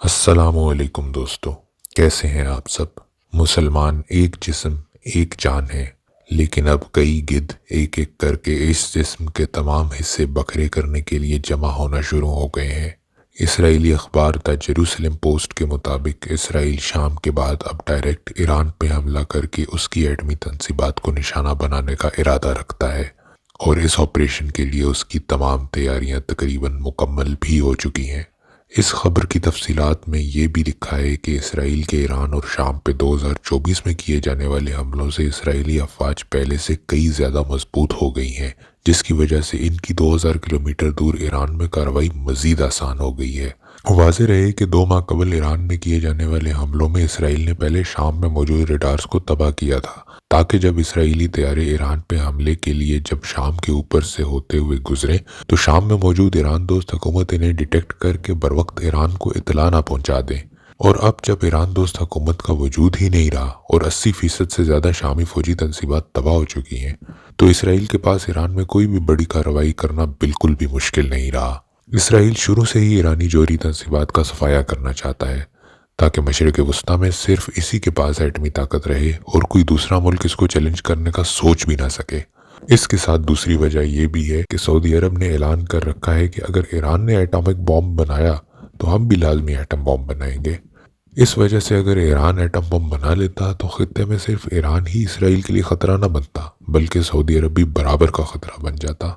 السلام علیکم دوستو، کیسے ہیں آپ سب؟ مسلمان ایک جسم ایک جان ہے، لیکن اب کئی گدھ ایک ایک کر کے اس جسم کے تمام حصے بکھرے کرنے کے لیے جمع ہونا شروع ہو گئے ہیں۔ اسرائیلی اخبار دا جیروسلم پوسٹ کے مطابق اسرائیل شام کے بعد اب ڈائریکٹ ایران پہ حملہ کر کے اس کی ایٹمی تنصیبات کو نشانہ بنانے کا ارادہ رکھتا ہے، اور اس آپریشن کے لیے اس کی تمام تیاریاں تقریباً مکمل بھی ہو چکی ہیں۔ اس خبر کی تفصیلات میں یہ بھی لکھا ہے کہ اسرائیل کے ایران اور شام پہ 2024 میں کیے جانے والے حملوں سے اسرائیلی افواج پہلے سے کئی زیادہ مضبوط ہو گئی ہیں، جس کی وجہ سے ان کی 2000 کلومیٹر دور ایران میں کارروائی مزید آسان ہو گئی ہے۔ واضح رہے کہ 2 ماہ قبل ایران میں کیے جانے والے حملوں میں اسرائیل نے پہلے شام میں موجود ریڈارز کو تباہ کیا تھا، تاکہ جب اسرائیلی طیارے ایران پہ حملے کے لیے جب شام کے اوپر سے ہوتے ہوئے گزرے تو شام میں موجود ایران دوست حکومت انہیں ڈیٹیکٹ کر کے بروقت ایران کو اطلاع نہ پہنچا دیں۔ اور اب جب ایران دوست حکومت کا وجود ہی نہیں رہا اور 80% سے زیادہ شامی فوجی تنصیبات تباہ ہو چکی ہیں، تو اسرائیل کے پاس ایران میں کوئی بھی بڑی کارروائی کرنا بالکل بھی مشکل نہیں رہا۔ اسرائیل شروع سے ہی ایرانی جوہری تنصیبات کا صفایا کرنا چاہتا ہے، تاکہ مشرق وسطیٰ میں صرف اسی کے پاس ایٹمی طاقت رہے اور کوئی دوسرا ملک اس کو چیلنج کرنے کا سوچ بھی نہ سکے۔ اس کے ساتھ دوسری وجہ یہ بھی ہے کہ سعودی عرب نے اعلان کر رکھا ہے کہ اگر ایران نے ایٹامک بم بنایا تو ہم بھی لازمی ایٹم بم بنائیں گے۔ اس وجہ سے اگر ایران ایٹم بم بنا لیتا تو خطے میں صرف ایران ہی اسرائیل کے لیے خطرہ نہ بنتا، بلکہ سعودی عرب بھی برابر کا خطرہ بن جاتا۔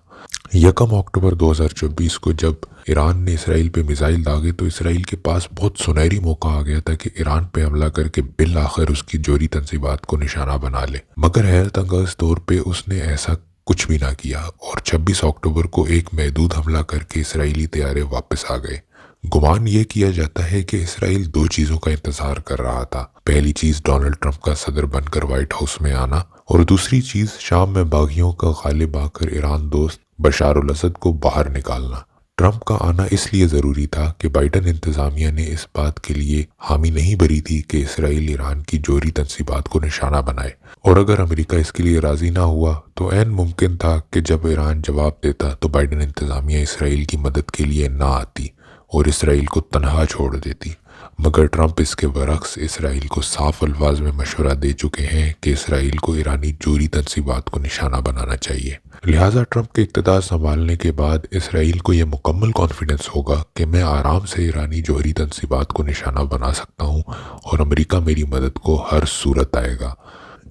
1 اکتوبر 2024 کو جب ایران نے اسرائیل پہ میزائل داغے تو اسرائیل کے پاس بہت سنہری موقع آ گیا تھا کہ ایران پہ حملہ کر کے بالآخر اس کی جوہری تنصیبات کو نشانہ بنا لے، مگر حیرت انگیز طور پہ اس نے ایسا کچھ بھی نہ کیا، اور 26 اکتوبر کو ایک محدود حملہ کر کے اسرائیلی طیارے واپس آ گئے۔ گمان یہ کیا جاتا ہے کہ اسرائیل 2 چیزوں کا انتظار کر رہا تھا۔ پہلی چیز ڈونلڈ ٹرمپ کا صدر بن کر وائٹ ہاؤس میں آنا، اور دوسری چیز شام میں باغیوں کا غالب آ کر ایران دوست بشار الاسد کو باہر نکالنا۔ ٹرمپ کا آنا اس لیے ضروری تھا کہ بائیڈن انتظامیہ نے اس بات کے لیے حامی نہیں بھری تھی کہ اسرائیل ایران کی جوہری تنصیبات کو نشانہ بنائے، اور اگر امریکہ اس کے لیے راضی نہ ہوا تو عین ممکن تھا کہ جب ایران جواب دیتا تو بائیڈن انتظامیہ اسرائیل کی مدد کے لیے نہ آتی اور اسرائیل کو تنہا چھوڑ دیتی۔ مگر ٹرمپ اس کے برعکس اسرائیل کو صاف الفاظ میں مشورہ دے چکے ہیں کہ اسرائیل کو ایرانی جوہری تنصیبات کو نشانہ بنانا چاہیے۔ لہٰذا ٹرمپ کے اقتدار سنبھالنے کے بعد اسرائیل کو یہ مکمل کانفیڈنس ہوگا کہ میں آرام سے ایرانی جوہری تنصیبات کو نشانہ بنا سکتا ہوں، اور امریکہ میری مدد کو ہر صورت آئے گا۔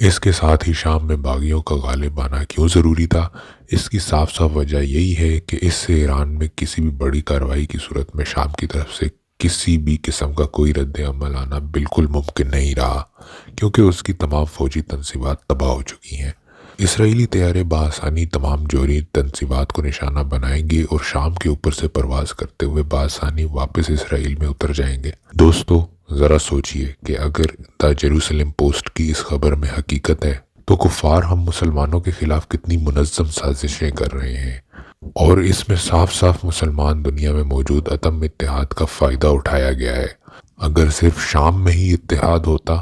اس کے ساتھ ہی شام میں باغیوں کا غالب آنا کیوں ضروری تھا؟ اس کی صاف صاف وجہ یہی ہے کہ اس سے ایران میں کسی بھی بڑی کارروائی کی صورت میں شام کی طرف سے کسی بھی قسم کا کوئی رد عمل آنا بالکل ممکن نہیں رہا، کیونکہ اس کی تمام فوجی تنصیبات تباہ ہو چکی ہیں۔ اسرائیلی طیارے بآسانی تمام جوہری تنصیبات کو نشانہ بنائیں گے اور شام کے اوپر سے پرواز کرتے ہوئے بآسانی واپس اسرائیل میں اتر جائیں گے۔ دوستو، ذرا سوچئے کہ اگر دا جیروسلم پوسٹ کی اس خبر میں حقیقت ہے تو کفار ہم مسلمانوں کے خلاف کتنی منظم سازشیں کر رہے ہیں، اور اس میں صاف صاف مسلمان دنیا میں موجود عدم اتحاد کا فائدہ اٹھایا گیا ہے۔ اگر صرف شام میں ہی اتحاد ہوتا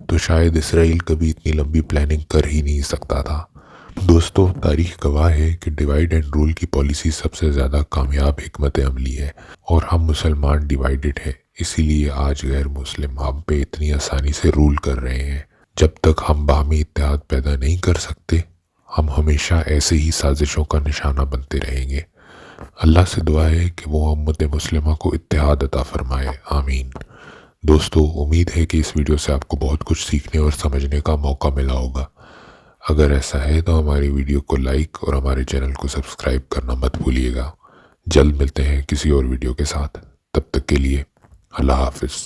تو شاید اسرائیل کبھی اتنی لمبی پلاننگ کر ہی نہیں سکتا تھا۔ دوستو، تاریخ گواہ ہے کہ ڈیوائیڈ اینڈ رول کی پالیسی سب سے زیادہ کامیاب حکمت عملی ہے، اور ہم مسلمان ڈیوائیڈڈ ہیں، اسی لیے آج غیر مسلم ہم پہ اتنی آسانی سے رول کر رہے ہیں۔ جب تک ہم باہمی اتحاد پیدا نہیں کر سکتے، ہم ہمیشہ ایسے ہی سازشوں کا نشانہ بنتے رہیں گے۔ اللہ سے دعا ہے کہ وہ امت مسلمہ کو اتحاد عطا فرمائے، آمین۔ دوستو، امید ہے کہ اس ویڈیو سے آپ کو بہت کچھ سیکھنے اور سمجھنے کا موقع ملا ہوگا۔ اگر ایسا ہے تو ہماری ویڈیو کو لائک اور ہمارے چینل کو سبسکرائب کرنا مت بھولیے گا۔ جلد ملتے ہیں کسی اور ویڈیو کے ساتھ، تب تک کے لیے اللہ حافظ۔